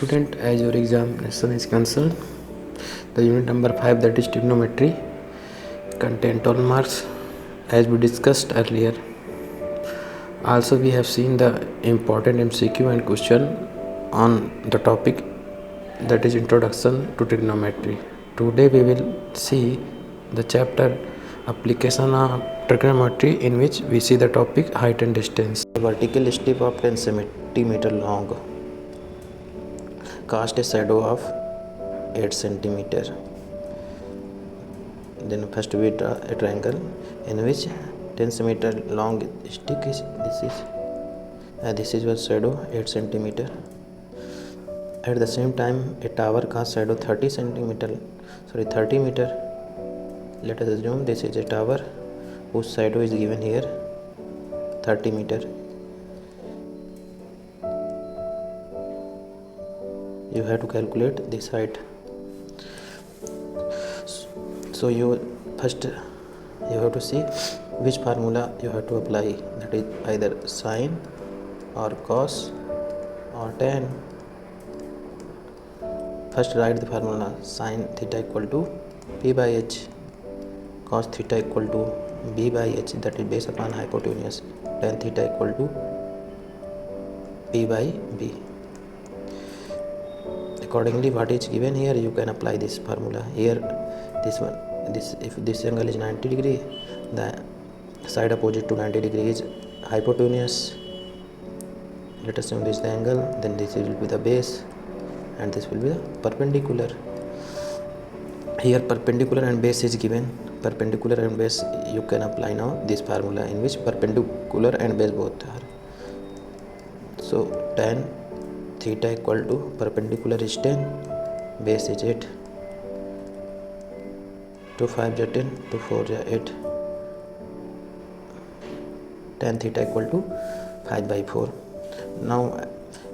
Student, as your examination is concerned, the unit number 5, that is trigonometry, contain 12 marks as we discussed earlier. Also we have seen the important MCQ and question on the topic, that is introduction to trigonometry. Today we will see the chapter application of trigonometry, in which we see the topic height and distance. A vertical strip of 10 centimeter long cast a shadow of 8 centimeter. Then first we draw a triangle in which 10 centimeter long stick is this is your shadow 8 centimeter. At the same time a tower cast shadow 30 meter. Let us assume this is a tower whose shadow is given here 30 meter. You have to calculate this height. So you have to see which formula you have to apply, that is either sine or cos or tan. First write the formula: sine theta equal to p by h, cos theta equal to b by h, that is base upon hypotenuse, tan theta equal to p by b. Accordingly, what is given here, you can apply this formula here. If this angle is 90 degree, the side opposite to 90 degree is hypotenuse. Let us assume this is the angle, then this will be the base and this will be the perpendicular. Here perpendicular and base is given. Perpendicular and base, you can apply now this formula, in which perpendicular and base both are. So tan theta equal to perpendicular is 10, base is 8, 2 5 is 10, 2 4 is 8, tan theta equal to 5 by 4. Now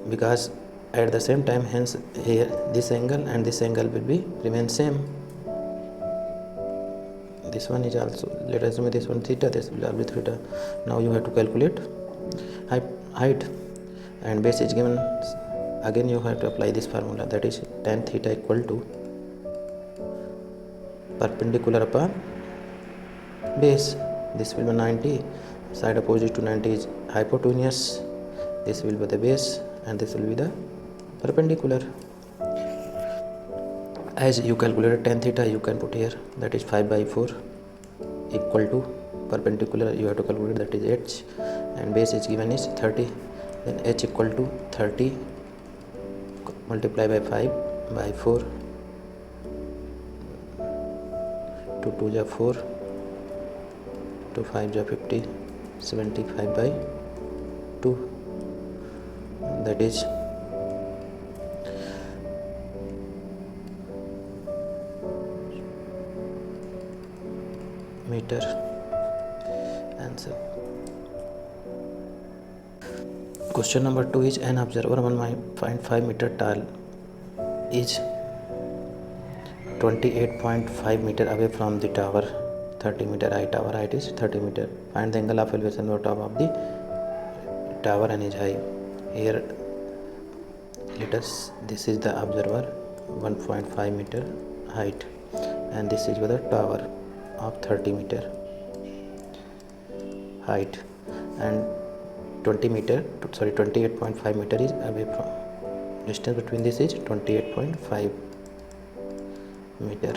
because at the same time, hence here this angle and this angle will be remain same. This one is also, let us assume this one theta, this will be theta. Now you have to calculate height and base is given. Again you have to apply this formula, that is tan theta equal to perpendicular upon base. This will be 90, side opposite to 90 is hypotenuse, this will be the base and this will be the perpendicular. As you calculated tan theta, you can put here, that is 5 by 4 equal to perpendicular, you have to calculate, that is h, and base is given is 30, then h equal to 30 multiply by 5 by 4, 2 2 is 4, 2 5 is 50, 75 by 2, that is meter. Answer. Question number 2 is an observer 1.5 meter tall is 28.5 meter away from the tower, 30 meter high. Tower height is 30 meter. Find the angle of elevation on top of the tower and its height. Here this is the observer 1.5 meter height and this is the tower of 30 meter height, and 28.5 meter is away from. Distance between this is 28.5 meter.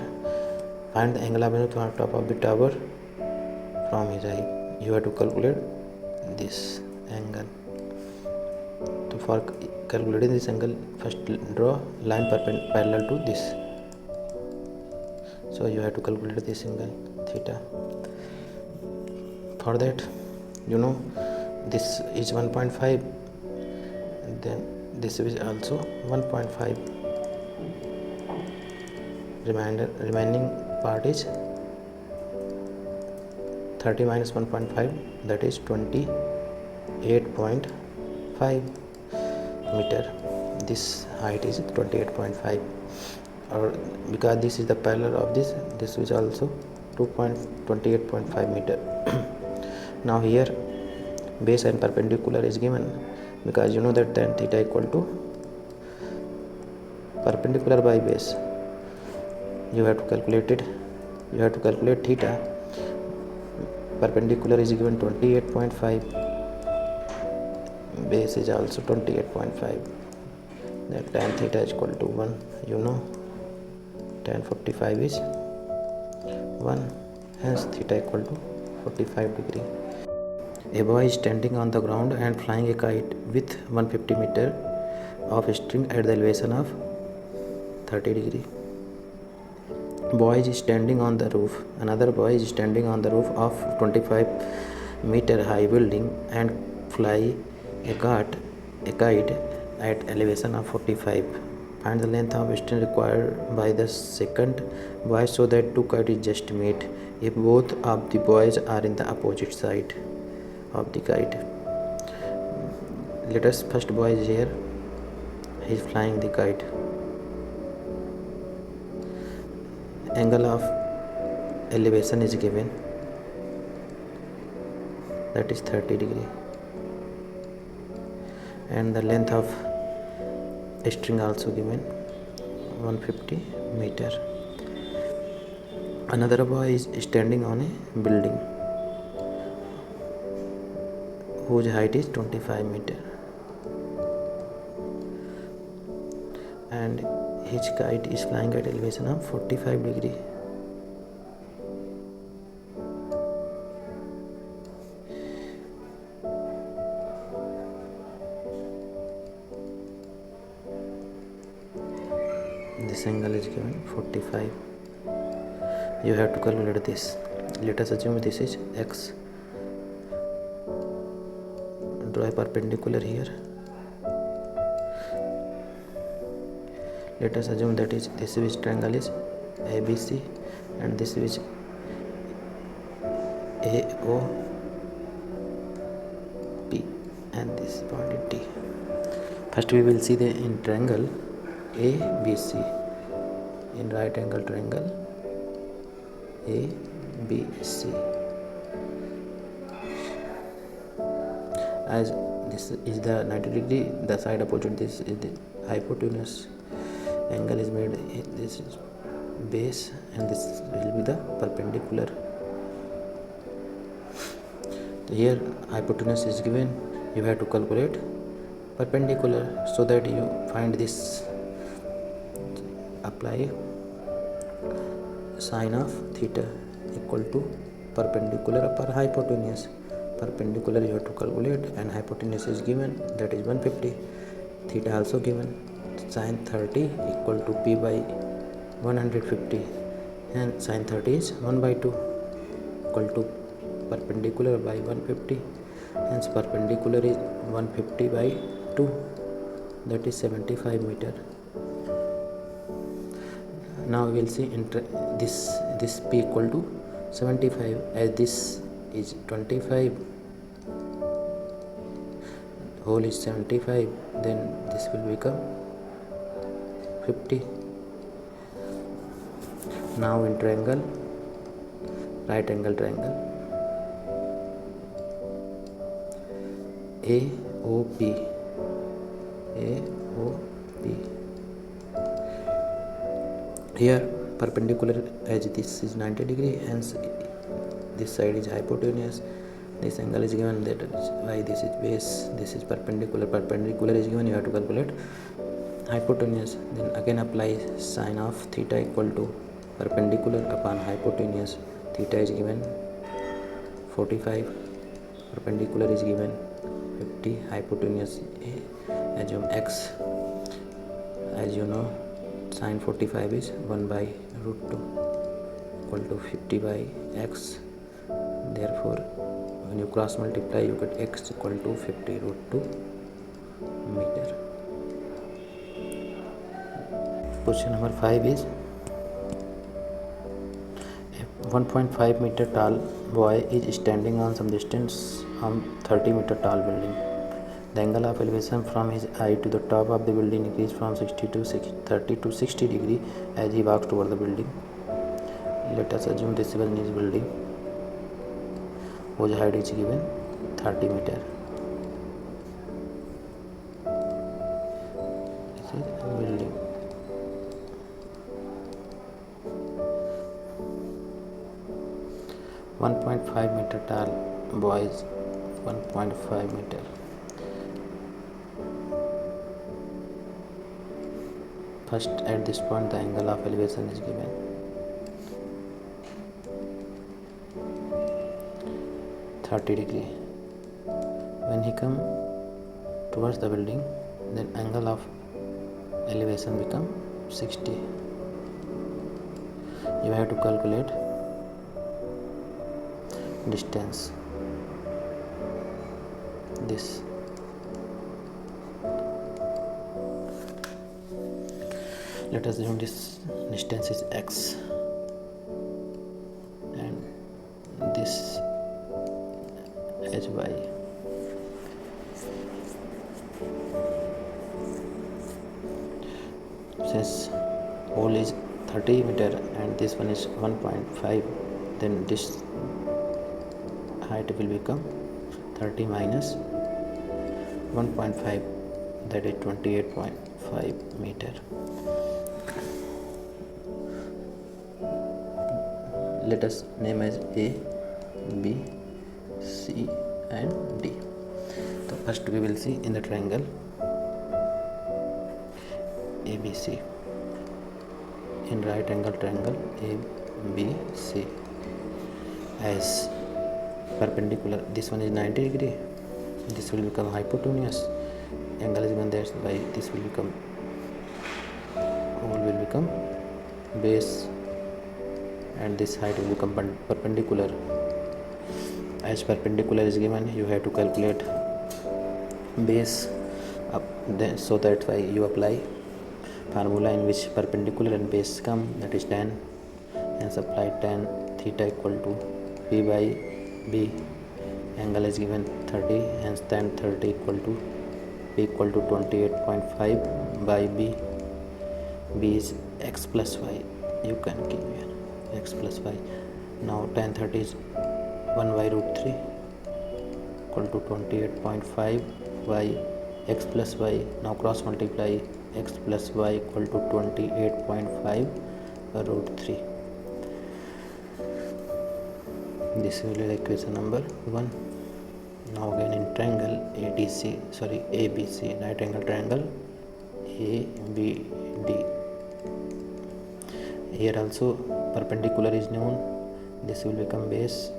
Find the angle of elevation on top of the tower from his height. You have to calculate this angle. So for calculating this angle, first draw line parallel to this. So you have to calculate this angle theta. For that, you know this is 1.5, then this is also 1.5. Remaining part is 30 minus 1.5, that is 28.5 meter. This height is 28.5, or because this is the parallel of this is also 28.5 meter. Now here base and perpendicular is given, because you know that tan theta equal to perpendicular by base. You have to calculate it. You have to calculate theta. Perpendicular is given 28.5. Base is also 28.5. Then tan theta is equal to 1. You know, tan 45 is 1. Hence theta equal to 45 degree. A boy is standing on the ground and flying a kite with 150 meter of string at the elevation of 30 degree. Boy is standing on the roof. Another boy is standing on the roof of 25 meter high building and fly a kite at elevation of 45. Find the length of string required by the second boy so that two kites just meet if both of the boys are in the opposite side of the kite. Let us first boy is here. He is flying the kite. Angle of elevation is given, that is 30 degree, and the length of string also given 150 meter. Another boy is standing on a building whose height is 25 meter and his kite is flying at elevation of 45 degree. This angle is given 45. You have to calculate this. Let us assume this is x. Draw a perpendicular here. Let us assume that is this which triangle is ABC and this which AOP and this point is D. First we will see the in triangle ABC, in right angle triangle ABC. As this is the 90 degree, the side opposite this is the hypotenuse. Angle is made, this is base and this will be the perpendicular. Here hypotenuse is given, you have to calculate perpendicular so that you find this. Apply sine of theta equal to perpendicular upon hypotenuse. Perpendicular you have to calculate and hypotenuse is given, that is 150. Theta also given, sine 30 equal to p by 150 and sine 30 is 1 by 2 equal to perpendicular by 150, hence perpendicular is 150 by 2, that is 75 meter. Now we will see this p equal to 75, as this is 25, whole is 75, then this will become 50. Now in triangle, right angle triangle AOP, here perpendicular as this is 90 degree, hence this side is hypotenuse. This angle is given, that is why this is base, this is perpendicular. Perpendicular is given, you have to calculate hypotenuse. Then again apply sine of theta equal to perpendicular upon hypotenuse. Theta is given 45, perpendicular is given 50, hypotenuse assume x. As you know, sine 45 is 1 by root 2 equal to 50 by x. Therefore when you cross multiply you get x equal to 50 root 2 meter. Question number 5 is a 1.5 meter tall boy is standing on some distance from 30 meter tall building. The angle of elevation from his eye to the top of the building increased from 30 to 60 degree as he walks toward the building. Let us assume this one is building whose height is given 30 meter. This is building. 1.5 meter tall, boys 1.5 meter. First, at this point the angle of elevation is given. (30°). When he come towards the building, then angle of elevation become 60. You have to calculate distance. This. Let us assume this distance is x and this is y. Since hole is 30 meter and this one is 1.5, then this height will become 30 minus 1.5, that is 28.5 meter. Let us name as A, B, C and D. So first we will see in the triangle ABC. In right angle triangle ABC, as perpendicular, this one is 90°, this will become hypotenuse, angle is given, that's why this will become, hole will become base and this height will become perpendicular. As perpendicular is given, you have to calculate base up, then so that why you apply formula in which perpendicular and base come, that is tan, and apply tan theta equal to P by B. Angle is given 30, hence tan 30 equal to P equal to 28.5 by B. B is x plus y. You can keep here x plus y. Now tan 30 is 1 by root 3 equal to 28.5 by x plus y. Now cross multiply x plus y equal to 28.5 root 3. This will be equation number 1. Now again in triangle ABC, right angle triangle ABD. Here also perpendicular is known, this will become base,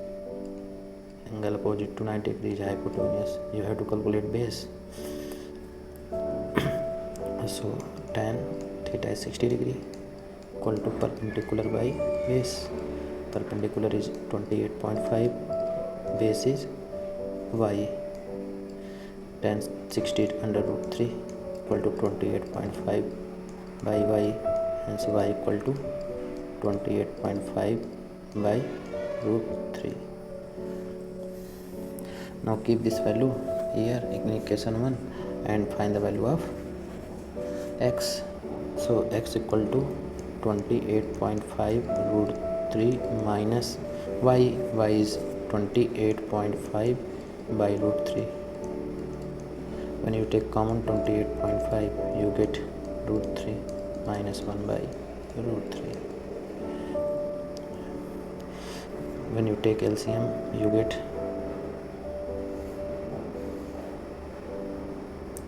angle opposite to 90° is hypotenuse. You have to calculate base. So tan theta is 60° equal to perpendicular by base. Perpendicular is 28.5, base is y. Tan 60 under root 3 equal to 28.5 by y, hence y equal to 28.5 by root 3. Now keep this value here in equation 1 and find the value of x. So x equal to 28.5 root 3 minus y is 28.5 by root 3. When you take common 28.5, you get root 3 minus 1 by root 3. When you take LCM, you get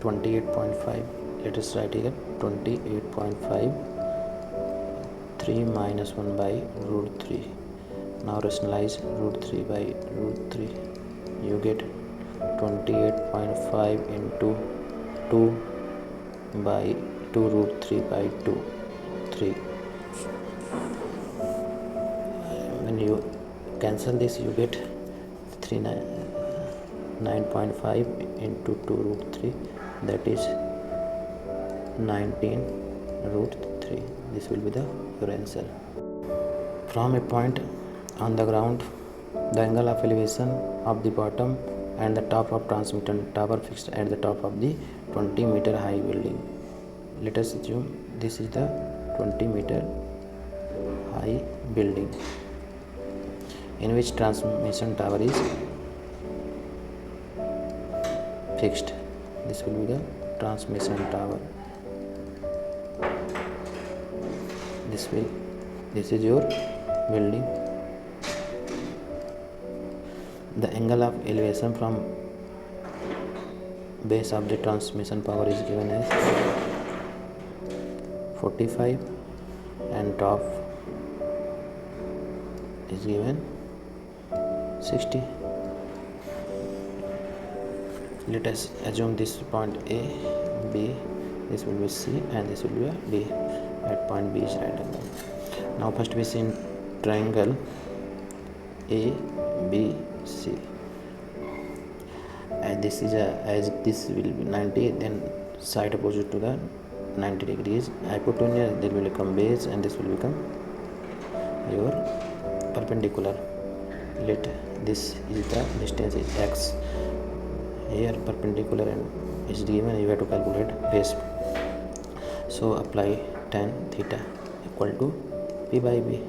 28.5. Let us write here 28.5, 3 minus 1 by root 3. Now rationalize root 3 by root 3. You get 28.5 into 2 by 2 root 3 by 2, 3. When you cancel this, you get 9.5 into 2 root 3, that is 19 root 3. This will be your answer. From a point on the ground, the angle of elevation of the bottom and the top of transmitter tower fixed at the top of the 20 meter high building. Let us assume this is the 20 meter high building in which transmission tower is fixed. This will be the transmission tower. This is your building. The angle of elevation from base of the transmission power is given as 45 and top is given 60. Let us assume this point A, B, this will be C and this will be a B. At point B is right angle. Now first we see in triangle A, B, C. And this is as this will be 90, then side opposite to the 90 degrees hypotenuse, there will become base and this will become your perpendicular. Let this is the distance is x. Here perpendicular and is given, you have to calculate base. So apply tan theta equal to P by B.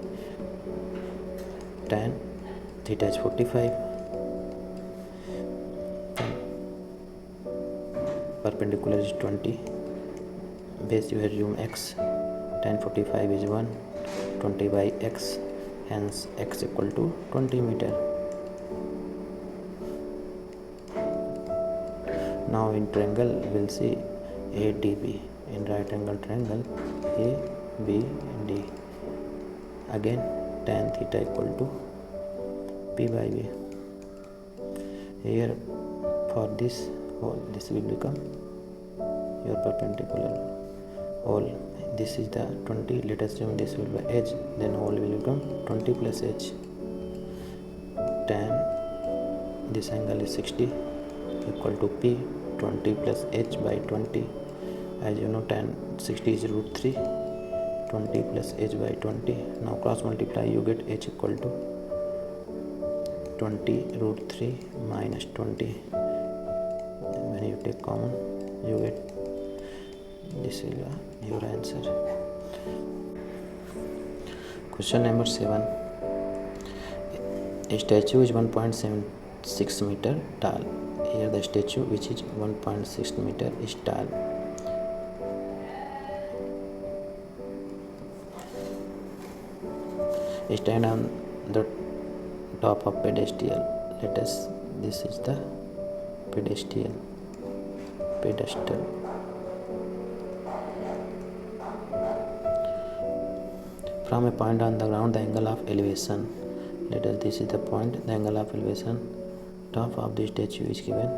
Tan theta is 45. Perpendicular is 20. Base you assume x. Tan 45 is 1. 20 by x. Hence x equal to 20 meter. Now in triangle we'll see ADB. In right angle triangle ABD. Again tan theta equal to P by B. Here for this hole, this will become your perpendicular hole. This is the 20. Let us assume this will be h. Then hole will become 20 plus h. Tan this angle is 60 equal to P 20 plus h by 20. As you know, tan 60 is root 3. 20 plus h by 20. Now cross multiply, you get h equal to 20 root 3 minus 20. When you take common, you get this is your answer. Question number 7. A statue is 1.76 meter tall. Here the statue which is 1.6 meter is tall. Stand on the top of pedestal. Let us, this is the pedestal. From a point on the ground, the angle of elevation. Let us, this is the point, the angle of elevation. Top of the statue is given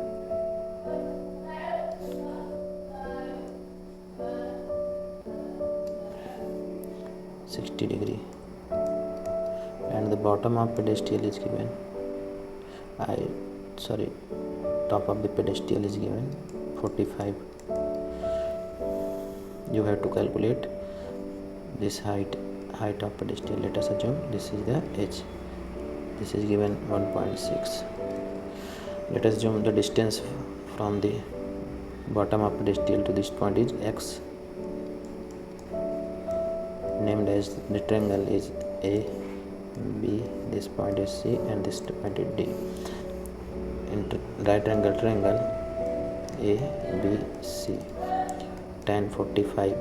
60 degree. And the bottom of pedestal is given top of the pedestal is given 45. You have to calculate this height of pedestal. Let us assume this is the h. This is given 1.6. Let us assume the distance from the bottom of pedestal to this point is x, named as the triangle is A, B, this point is C and this point is D. In right angle triangle A, B, C, tan 45,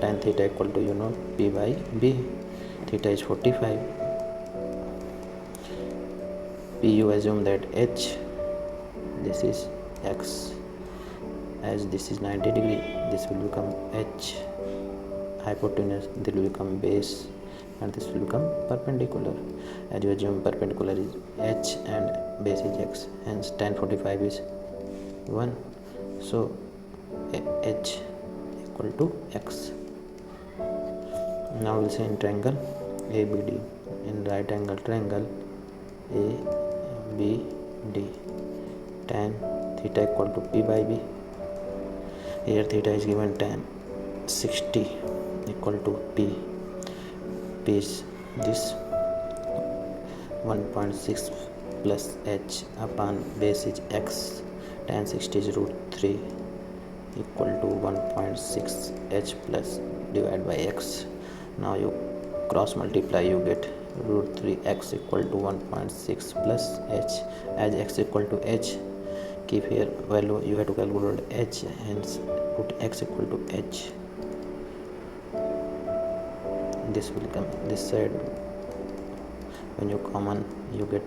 tan theta equal to P by B. Theta is 45. P, you assume that h, this is x, as this is 90 degree, this will become h, hypotenuse, this will become base, and this will become perpendicular. As you assume perpendicular is h and base is x, hence tan 45 is 1. So h equal to x. Now we'll say in triangle ABD. In right angle triangle ABD, tan theta equal to P by B. Here theta is given tan 60 equal to P. P is this 1.6 plus h upon base is x. Tan 60 is root 3 equal to 1.6 h plus divided by x. Now you cross multiply, you get root 3 x equal to 1.6 plus h. As x equal to h, keep here value, you have to calculate h, hence put x equal to h. This will come this side when you common, you get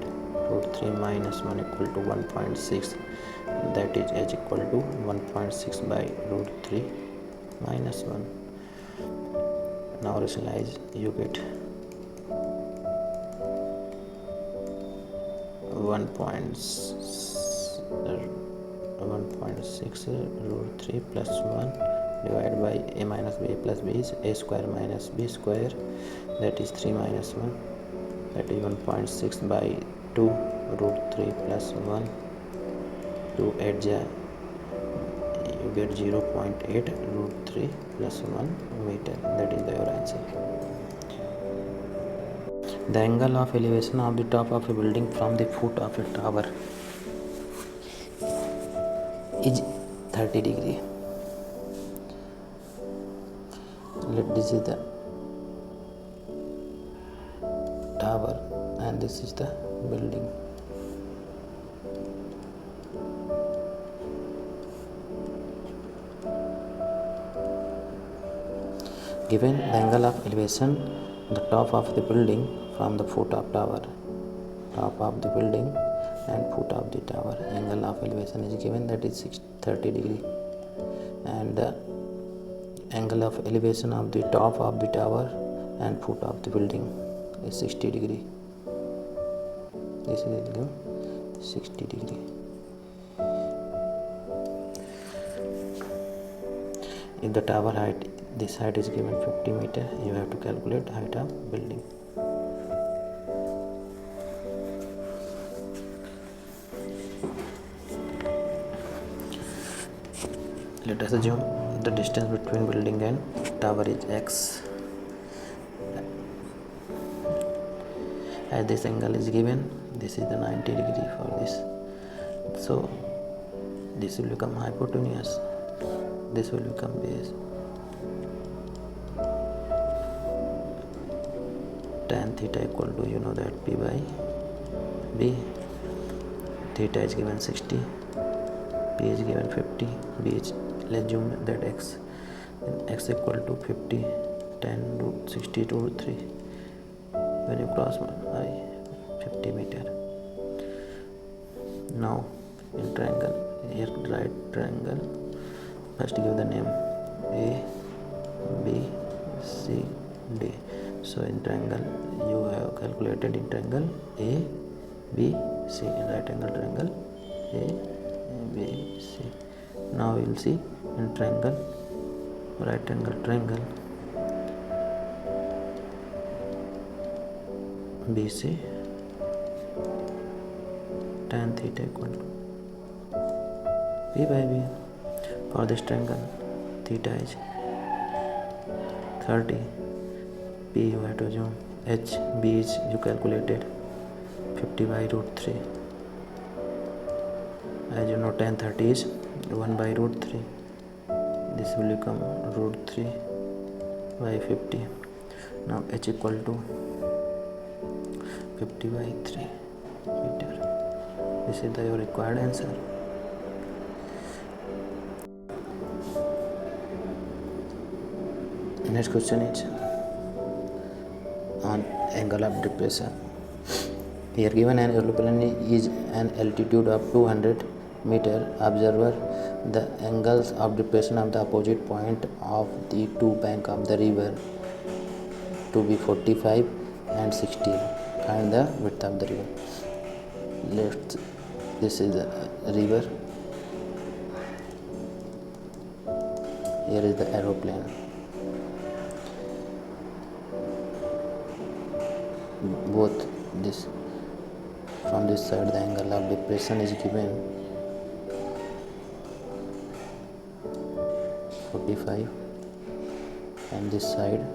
root 3 minus 1 equal to 1.6, that is h equal to 1.6 by root 3 minus 1. Now rationalize, you get 1.6 root 3 plus 1 divided by a minus b plus b is a square minus b square, that is 3 minus 1, that is 1.6 by 2 root 3 plus 1, 2 add you get 0.8 root 3 plus 1 meter, that is your answer. The angle of elevation of the top of a building from the foot of a tower is 30 degree. This is the tower and this is the building. Given the angle of elevation, the top of the building from the foot of tower, top of the building and foot of the tower, angle of elevation is given, that is 30 degree, and the angle of elevation of the top of the tower and foot of the building is 60 degree. This is 60 degree. If the tower height, this height is given 50 meter, you have to calculate height of building. Let us assume the distance between building and tower is x. As this angle is given, this is the 90 degree for this, so this will become hypotenuse, this will become base. Tan theta equal to, you know that, p by b. Theta is given 60, p is given 50, b is, let's assume that x equal to 50, tan root 60 to root 3. When you cross 50 meter. Now in triangle, here right triangle, first give the name A, B, C, D. So in triangle you have calculated in triangle A, B, C, in right angle triangle A, B, C. Now we will see in triangle, right angle triangle BC, tan theta equal to P by B. For this triangle, theta is 30, P you have to assume, H, B is you calculated 50 by root 3. As you know, tan 30 is 1 by root 3. This will become root 3 by 50. Now H equal to 50 by 3 meter. This is your required answer. Next question is on angle of depression. Here given an aeroplane is an altitude of 200 meter. Observer the angles of depression of the opposite point of the two banks of the river to be 45 and 60. Find the width of the river. This is the river. Here is the aeroplane. Both this, from this side the angle of depression is given 45 and this side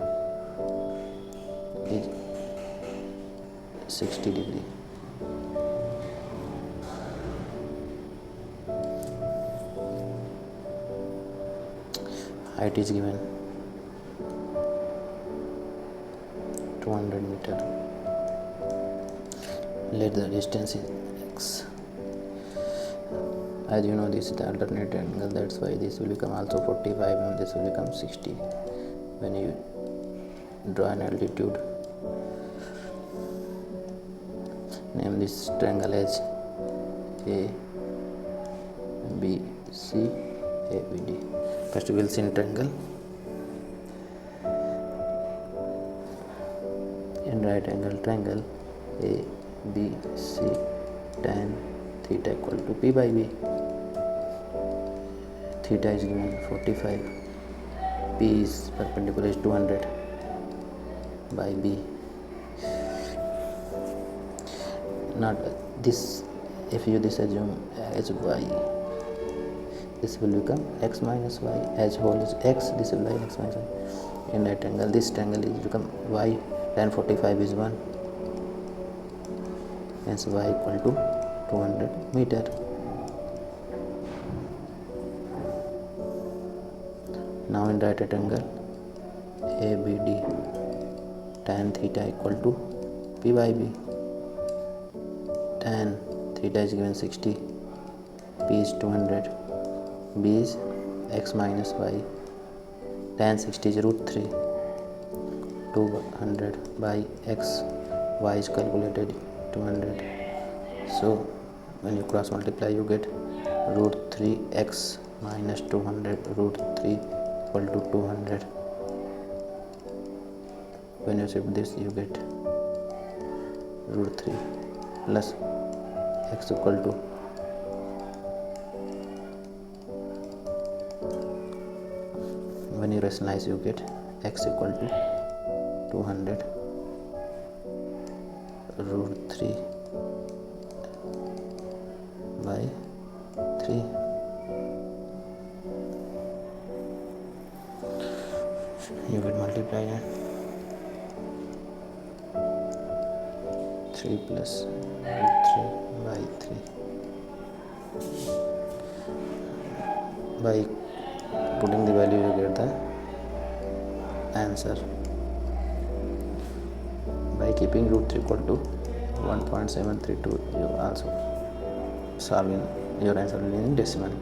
is 60 degree. Height is given 200 meter. Let the distance is x. As you know, this is the alternate angle, that's why this will become also 45 and this will become 60 when you draw an altitude. Name this triangle as A B C A B D. First we will see in triangle. In right angle triangle A B C, tan theta equal to P by B. Theta is given 45, P is perpendicular is 200 by B. Not this, if you this assume as Y, this will become x minus y, as whole is x, this will be x minus y. In right angle, this triangle is become y, tan 45 is 1, hence y equal to 200 meter. Now in right angle ABD, tan theta equal to P by B. Tan theta is given 60, P is 200, B is x minus y, tan 60 is root 3, 200 by x, y is calculated 200. So when you cross multiply you get root 3x minus 200 root 3 equal to 200. When you shift this you get root 3 plus x equal to when you rationalize you get x equal to 200 root 3 by 3. You will multiply that 3 plus root 3 by 3 by putting the value you get the answer. By keeping root 3 equal to 1.732 you also solve in your answer will be in decimal.